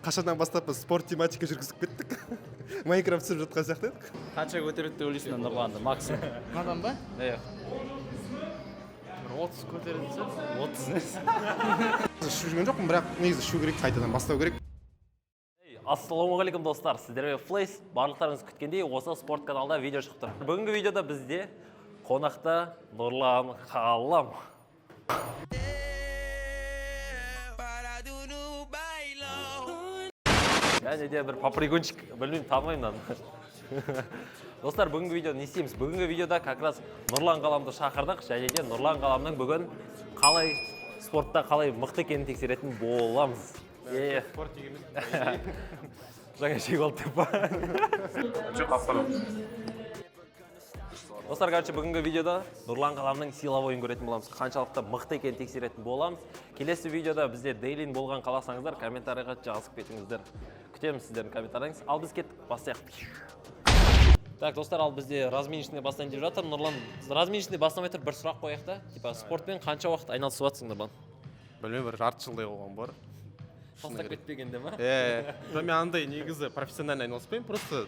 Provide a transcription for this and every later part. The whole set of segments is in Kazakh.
қашаннан бастап біз спорт тематика жүргізіп кеттік. Майнкрафт түсіріп жатқан сияқты едік. Қанша көтереді деп ойлайсың Нұрланды максимум? Мындан ба? Иә. 30 көтереді. 30. Шу жүрген жоқпын, бірақ негізі шу керек, қайтадан бастау керек. Ассалаумағалейкум достар, сіздерге Флейс, барлықтарыңыз күткендей осы спорт каналда видео шығып тұр. Бүгінгі видеода бізде қонақта Нұрлан Қалам. Және де бір паприкончик, білмеймін, танымаймын. Достар, бүгінгі видеода не істейміз? Бүгінгі видеода как раз Нұрлан Қаламды шақырдық, және де Нұрлан Қаламның бүгін қалай спортта қалай мықты екенін тексеретін боламыз. Спорт дегеніміз. Жаңа шек болды деп ба? Жоқ, апарам. Достар, короче, бүгінгі видеода Нұрлан Қаламның силовойын көретін боламыз. Қаншалықты мықты екенін тексеретін боламыз. Келесі видеода бізде дейлин болған қаласаңыздар, комментарийға жазып кетіңіздер. Күтеміз сіздердің комментарийіңіз. Ал біз кеттік, бастайық. Так, достар, ал бізде разминочный бастайын деп жатыр. Нұрлан, разминочный бастамай тұр, бір сұрақ қояйық та. Типа, спортпен қанша уақыт айналысып жатсың, Нұрлан? Білмеймін, бір жарты жылдай болған бар. Тастап кетпегенде ма? Мен андай негізі профессионально айналыспаймын, просто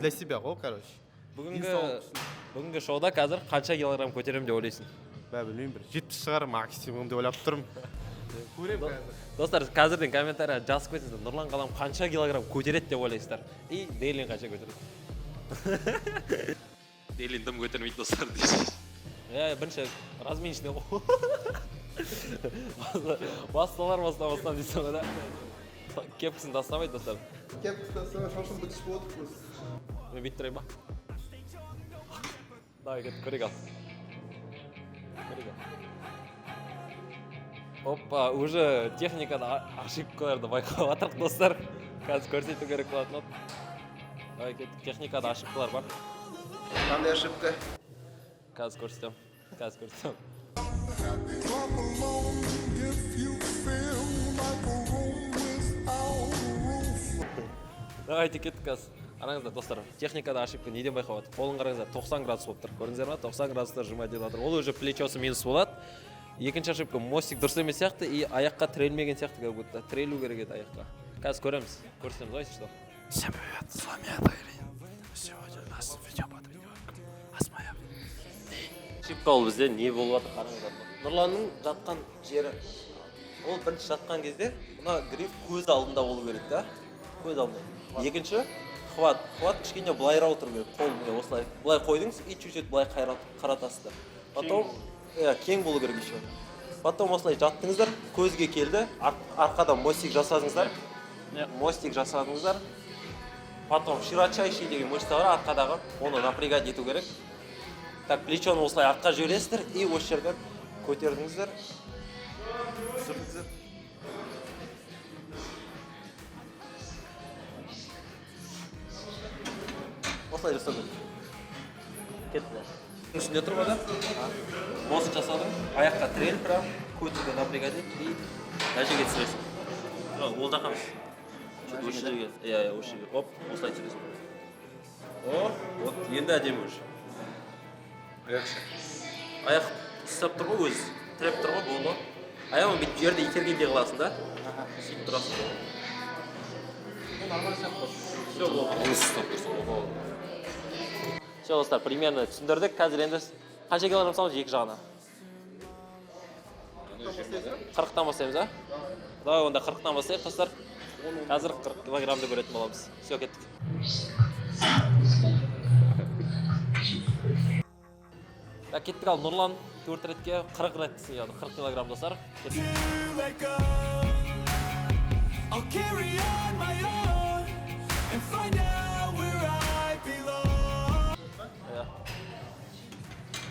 для себя ғой, короче. Бүгінгі шоуда қазір қанша килограмм көтеремін деп ойлайсың? Білмеймін, бір 70 шығар максимум деп ойлап тұрмын. Көрем қазір. Достар, қазірден комментария жазып кетіңіздер. Нұрлан Қалам қанша килограмм көтереді деп ойлайсыздар? И дейлин қанша көтереді? Дейлин дым көтермейді, достар, дейсіз. Бірінші разминочный ғой. Басталар бастамастан дейсің ғой да. Кепкісін тастамайды, достар. Кепкісін тастамай, шашын бітіш болды. Мен бүйт тұрайын ба? Давай, кеттік, көрек ал. Опа, уже техникада ошибкаларды байқап атырық, достар. Қазір көрсету керек болатын от. Давай, кеттік, техникада ошибкалар бар. Қандай ошибка? Қазір көрсетем. Давайте кеттік қазір. Қараңыздар, достар, техникада ошибка неден байқап атыр? Қолын қараңыздар, 90 градус болып тұр. Көріңіздер ма? 90 градуста жұмай деп жатыр. Ол уже плечосы минус болады. Екінші ошибка, мостик дұрыс емес сияқты и аяққа тірелмеген сияқты, как будто тірелу керек еді аяққа. Қазір көреміз. Көрсетеміз, ой, что? Всем привет, с вами Айлин. Сегодня у нас видео под видеорком Асмая. Ошибка ол бізде не болып жатыр, қараңыздар. Нұрланның жатқан жері. Ол бірінші жатқан кезде, мына гриф көз алдында болу керек, да? Көз алдында. Екінші, хват кішкене былайырақ отыру керек. Қолын осылай былай қойдыңыз и чуть-чуть былай қаратасыздар. Потом кең болу керек еще. Потом осылай жаттыңыздар, көзге келді, арқадан мостик жасадыңыздар. Потом широчайший деген мышца бар арқадағы, оны напрягать ету керек. Так, плечоны осылай артқа жібересіздер и осы жерден көтердіңіздер. Түсірдіңіздер. Осылай жасадым. Кетті. Үстінде тұрма да? Мост жасадым. Аяққа тірел, прям көтіге напрягать етіп, и нәжеге түсіресің. Ол жақамыз. Осы жерге. Осы жерге. Оп, осылай түсіресің. Вот, енді әдемі уже. Аяқ ұстап тұр ғой өзі. Тіреп тұр ғой, болды. Аяғын бүйтіп жерде итергенде қыласың да? Сөйтіп тұрасың. Все, болды. Все, достар, примерно түсіндірдік. Қазір енді қанша килограмм саламыз екі жағына? 40-тан бастаймыз, а? Давай, онда 40-тан бастайық, достар. Қазір 40 килограммды көретін боламыз. Все, кеттік. Так, кеттік ал, Нұрлан 4 ретке 40 рет сыяды, 40 килограмм, достар.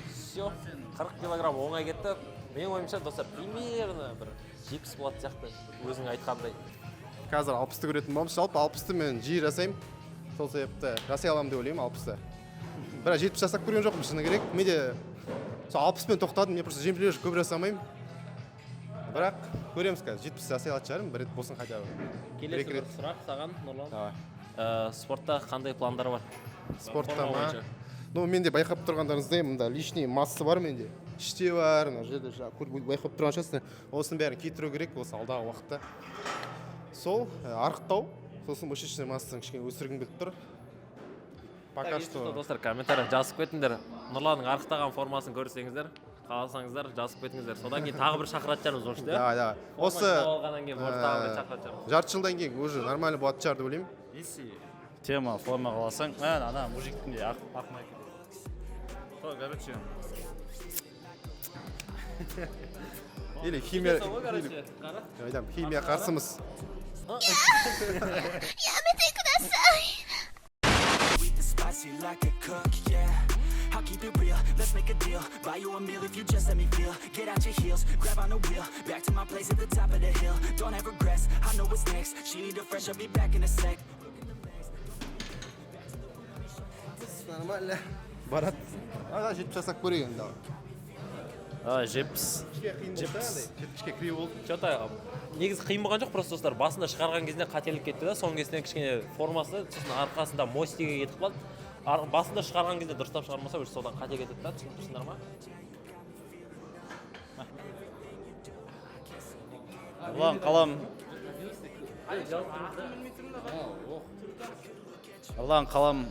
Все, 40 килограмм оңай кетті. Мен ойымша, достар, примерно бір 70 болады сияқты, өзің айтқандай. Қазір 60-ты көретін боламыз. Жалпы 60-ты мен жиі жасаймын. Сол себепті жасай аламын деп ойлаймын 60-ты. Бірақ 70 жасап көрген жоқпын, шыны керек. Менде сол 60-пен тоқтадым, мен просто жем-жілер көп жасамаймын. Бірақ көреміз қазір, 70 жасай алатын шығармын, бір рет болсын хотя бы. Келесі бір сұрақ саған, Нұрлан. Спортта қандай пландар бар? Спортта ма? Ну, менде байқап тұрғандарыңыздай, мұнда лишний масса бар менде. Іште бар, мына жерде байқап тұрған шығарсыздар. Осының бәрін кетіру керек осы алдағы уақытта. сол арықтау, сосын мышечный массасын кішкене өсіргім келіп тұр. Пока что. Достар, комментарий жазып кетіңдер. Нұрланның арықтаған формасын көрсеңіздер, қаласаңыздар жазып кетіңіздер. Содан кейін тағы бір шақыратжармыз осы, Да. Осы алғаннан кейін тағы бір шақыратжармыз. жарты жылдан кейін уже нормально болады шығар деп ойлаймын. Если тема форма қаласаң, ана мужиктің де ақмай кетеді. Сол, короче. Или химия қарсымыз. Spicy like a cook, yeah. I'll keep it real, let's make a deal. Buy you a meal if you just let me feel. Get out your heels, grab on the wheel. Back to my place at the top of the hill. Don't have regrets, I know what's next. She need a fresh, I'll be back in a sec. Нормально. Барат. Жетіп жасақ көрейік енді. Жепс. Жеткішке крей болды. Что-то негізі қиын болған жоқ, просто достар басында шығарған кезінде қателік кетті да, соңғы кезінде кішкене формасы, сосын арқасында мостиге кетіп қалды. Басында шығарған кезде дұрыстап шығармаса, уже содан қате кетеді да, түсіндіңіздер ма? Нұрлан қалам. Нұрлан қалам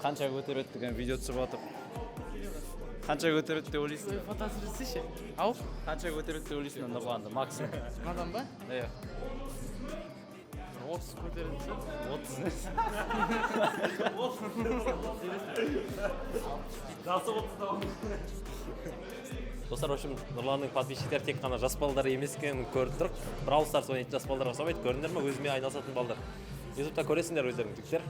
қанша көтереді деген видео түсіп жатыр. Қанша көтереді деп ойлайсың? Фотосы жасайшы. Ау? Қанша көтереді деп ойлайсың Нұрланды максимум? Мадан ба? Иә. 30 көтереді. 30. Достар, в общем, Нұрланның подписчиктері тек қана жас балдар емес екенін көріп тұрық. Brawl Stars ойнайтын жас балдарға ұқсамайды, көрдіңдер ме? Өзіме айналысатын балдар. Ютубта көресіңдер өздерің түктер.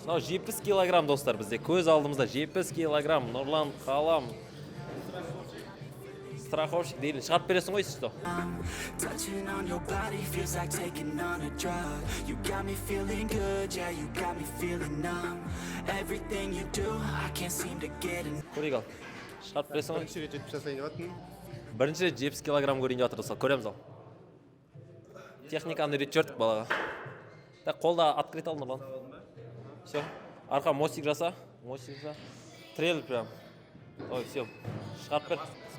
Мынау 70 килограмм достар бізде. Көз алдымызда 70 килограмм. Нұрлан қалам. Страховщик дейлін. Шығарып бересің ғой, что? Touching on your body feels like taking on a drug. You got me feeling good, yeah, you got me feeling numb. Everything you do, I can't seem to get in. Көрейік ал. Шығарып бересің ғой. Бірінші рет жетіп жасайын деп жатырмын. Бірінші рет 70 килограмм көрейін деп жатыр достар. Көреміз ал. Техниканы үйретіп балаға. Так, қолда открыт ал Нұрлан. Все. Арқа мостик жаса. Мостик жаса. Трейлер прям. Ой, все. Шығарып бер.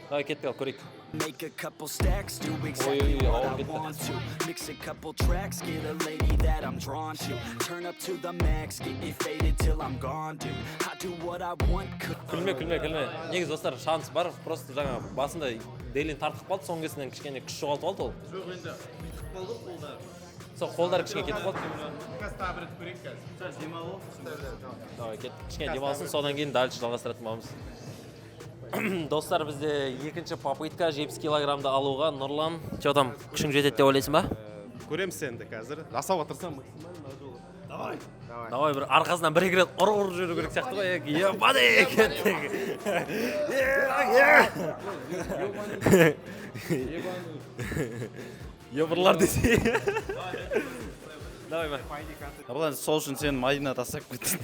Давай кеттік ал, көрейік. Make a couple stacks, do exactly what I want to. Mix a couple tracks, get a lady that I'm drawn to. Turn up to the max, get it faded till I'm gone, dude. I do what I want. Күлме. Негіз достар шанс бар, просто жаңа басында дейлін тартып қалды, соңғы кезінен кішкене күш жоғалтып алды ол. Жоқ енді бүйтіп қалды қолдар. Сол қолдары кішкене кетіп қалды. Қазір тағы бір рет көрейік қазір. Сәл демалу. Давай, кішкене демалсын, содан кейін дальше жалғастыратын боламыз. Достар, бізде екінші попытка 70 килограммды алуға. Нұрлан, что там, күшің жетеді деп ойлайсың ба? Көреміз енді қазір. Жасауға тырысамын максимально жолы. Давай бір арқасынан бір-екі рет ұрып жүру керек сияқты ғой. Ебады кеттік. Ебырлар десе. Давай, Нұрлан, сол үшін сен майына тастап кеттің.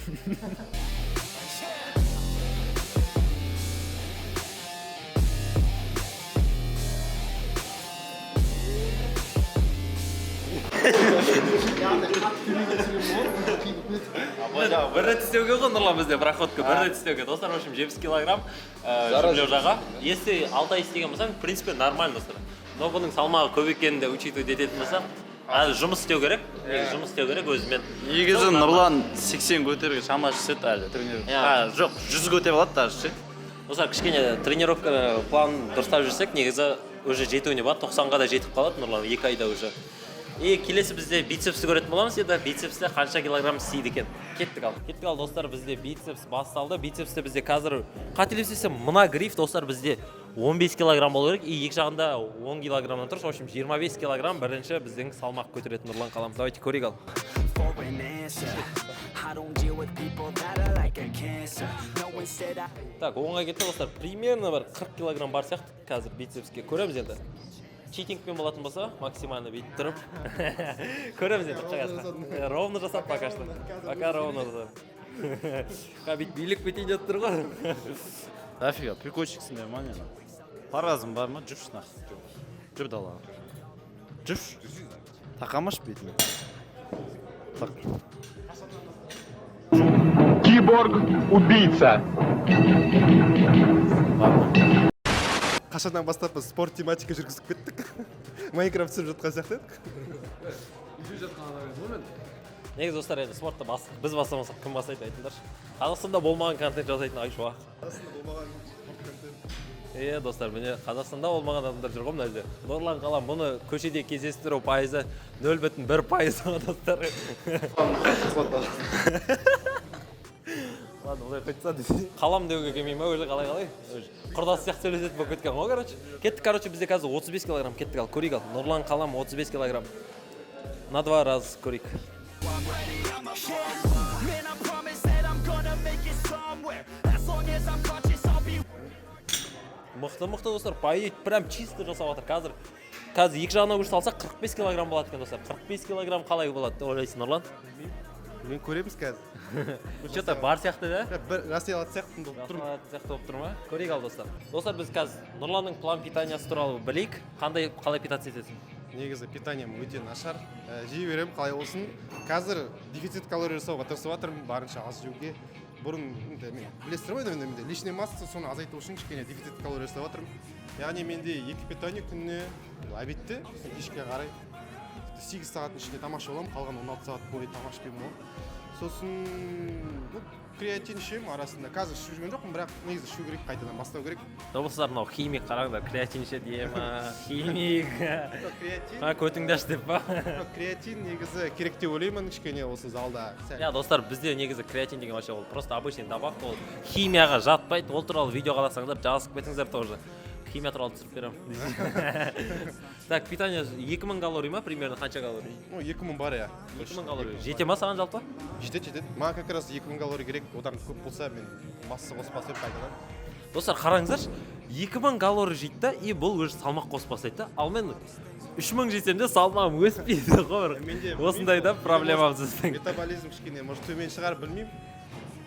Бір рет істеуге ғой Нұрлан бізде проходка, бір рет істеуге. Достар, в общем, 70 килограмм жүмлеу жаға. Если 6 ай істеген болсаң, в принципе, нормально достар. Но бұның салмағы көп екенін де учитывать ететін болсақ, әлі жұмыс істеу керек. Жұмыс істеу керек өзімен. Негізі Нұрлан 80 көтеруге шамасы жетеді әлі тренировка. Жоқ, 100 көтеріп алады даже ше. Достар, кішкене тренировка планын дұрыстап жүрсек, негізі уже жетуіне бар, 90-ға да жетіп қалады Нұрлан, 2 айда уже. И келесі бізде бицепсті көретін боламыз, еді бицепсті қанша килограмм істейді екен. Кеттік ал достар, бізде бицепс басталды. Бицепсті бізде қазір қателеспесем мына гриф достар бізде 15 килограмм болу керек. И екі жағында 10 килограммнан тұр. В общем, 25 килограмм бірінші біздің салмақ көтеретін Нұрлан қаламыз. Давайте көрейік ал. Так, оңға кетті достар. Примерно бір 40 килограмм бар сияқты қазір бицепске. Көреміз енді. Читингпен болатын болса, максимально бүйтіп тұрып. Көреміз енді қағасқа. Ровно жасап пока что. Пока ровно жасап. Бүйтіп билік бетейін деп тұр ғой. Нафига, прикольчиксіңдер ма нені? Паразым бар ма? Жүрші нақ. Жүр далаға. Жүрші. Тақамаш бетіне. Так. Киборг-убийца. Қашаннан бастап біз спорт тематика жүргізіп кеттік. Майнкрафт түсіріп жатқан сияқты едік. Негізі достар енді спортты біз бастамасақ кім бастайды айтыңдаршы. Қазақстанда болмаған контент жасайтын Айшуақ. Достар, міне Қазақстанда болмаған адамдар жүр ғой мына жерде. Нұрлан қалам бұны көшеде кездестіру пайызы 0,1% достар. Ладно, бұлай қайтса десе. Қалам деуге келмей ма өзі қалай? Құрдас сияқты сөйлесетін болып кеткен ғой, короче. Кеттік, бізде қазір 35 килограмм кеттік ал, көрейік ал. Нұрлан қалам 35 килограмм. На 2 раз көрейік. Мықты достар, поедет прям чисто жасап жатыр. Қазір екі жағына күш салсақ 45 килограмм болады екен достар. 45 килограмм қалай болады деп ойлайсың, Нұрлан? Мен көреміз қазір. Что-то бар сияқты да? Бір Россиялат сияқты болып тұр ма? Көрейік ал достар. Достар, біз қазір Нұрланның план питаниясы туралы білейік. Қалай питаться етесің? Негізі питаниям өте нашар. Жей берем, қалай болсын. Қазір дефицит калорий жасауға тырысып жатырмын, барынша аз жеуге. Бұрын білесіздер ғой, менде лишний масса, соны азайту үшін кішкене дефицит калорий жасап жатырмын. Яғни менде 2 питание күніне обедте, кешке қарай 8 сағаттың ішінде тамақ боламын, қалған 16 сағат бойы тамақ ішпеймін. Сосын креатин ішемін арасында. Қазір ішу жүрген жоқпын, бірақ негізі ішу керек, қайтадан бастау керек. Достар, мынау химик қараңдар, креатин ішеді дей ма? Химик. Көтіңдаш деп па? Креатин негізі керек деп ойлаймын, кішкене осы залда. Достар, бізде негізі креатин деген вообще ол просто обычный табақ, ол химияға жатпайды. Ол туралы видео қаласаңдар, жазып кетіңіздер тоже. Химия туралы түсіріп беремін. Так, питание 2000 калорий ма, примерно қанша калорий? 2000 бар я. 2000 калорий. Жете ма саған жалпы? Жетеді. Маған как раз 2000 калорий керек. Одан көп болса мен масса қоспасам қайтадан. Достар, қараңыздаршы, 2000 калорий жейді и бұл өзі салмақ қоспасайды да. Ал мен 3000 жесем де салмағым өспейді ғой. Осындай да проблемам сіздің. Метаболизм кішкене, может төмен шығар, білмеймін.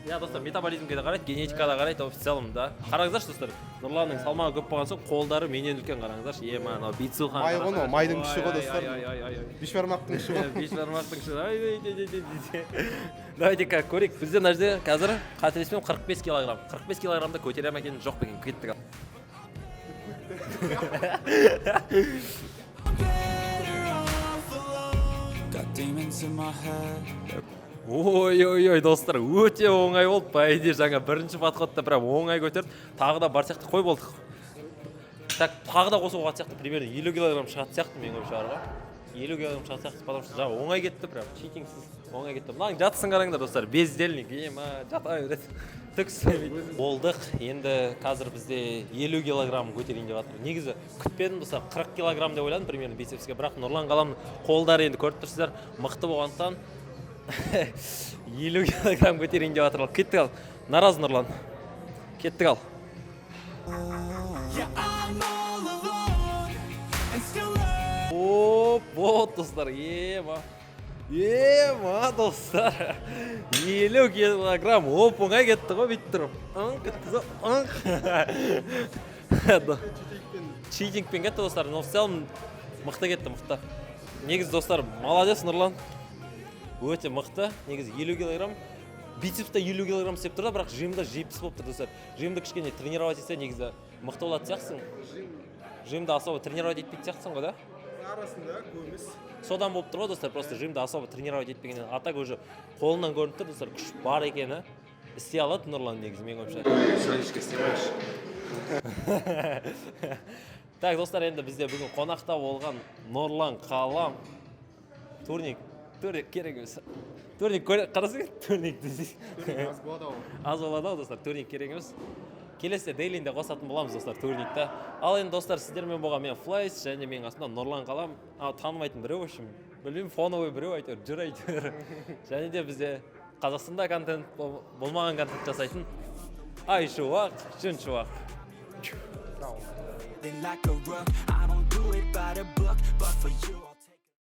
Достар, метаболизмге де қарайды, генетикаға да қарайды, в целом да. Қараңыздаршы, достар, Нұрланның салмағы көп болған соң, қолдары менен үлкен қараңыздаршы. Анау бицухан. Май ғой, майдың күші ғой, достар. Бешбармақтың күші ғой. Бешбармақтың күші. Давайте-ка көрейік. Бізде мына жерде қазір қателеспесем 45 килограмм. 45 килограммда көтере ме екен, жоқ па екен, кеттік ал. Got demons in my head. Ой, достар, өте оңай болды. По идее, жаңа бірінші подходта прям оңай көтерді. Тағы да бар сияқты қой болдық. Так, тағы да қосуға сияқты примерно 50 килограмм шығады сияқты мен ойымша арға. 50 килограмм шығады сияқты, потому что жаңа оңай кетті прям, читингсіз оңай кетті. Мынаң жатсын қараңдар достар, бездельник, жата береді. Түк істемейді. Болдық, енді қазір бізде 50 килограмм көтерейін деп жатыр. Негізі күтпедім достар, 40 килограмм деп ойладым примерно бицепске, бірақ Нұрлан қаламның қолдары енді көріп тұрсыздар, мықты болғандықтан 50 килограмм көтерейін деп жатыр. Кеттік ал. Наразы Нұрлан. Кеттік ал. Вот достар, достар. 50 килограмм оп-оңай кетті ғой бүйтіп тұрып. Читингпен кетті достар, но в целом мықты кетті, мықты. Негізі достар, молодец Нұрлан. Өте мықты, негізі 50 килограмм. Бицепста 50 килограмм істеп тұрда, бірақ жимда 70 болып тұр достар. Жимді кішкене тренировать етсе, негізі мықты болады сияқсың. Жимді особо тренировать етпейді сияқсың ғой, да? Арасында көміс. Содан болып тұр ғой достар, просто жимді особо тренировать етпегеннен. А так уже қолынан көрініп тұр достар, күш бар екені. Істей алады Нұрлан негізі, мен ойымша. Шанишка снимаешь. Так, достар, енді бізде бүгін қонақта болған Нұрлан қалам. Турник керек емес. Турник қарасың, турник десей. Аз болады ау. Аз болады ау, достар, турник керек емес. Келесі дейлінде қосатын боламыз, достар, турникті. Ал енді, достар, сіздермен болған мен Флайс, және мен астында Нұрлан қалам. Танымайтын біреу үшін, білмеймін, фоновый біреу айтыр, жүр айтыр. Және де бізде Қазақстанда контент, болмаған контент жасайтын Айшуақ, Жүншуақ. Like a rug, I don't do it by the book, but for you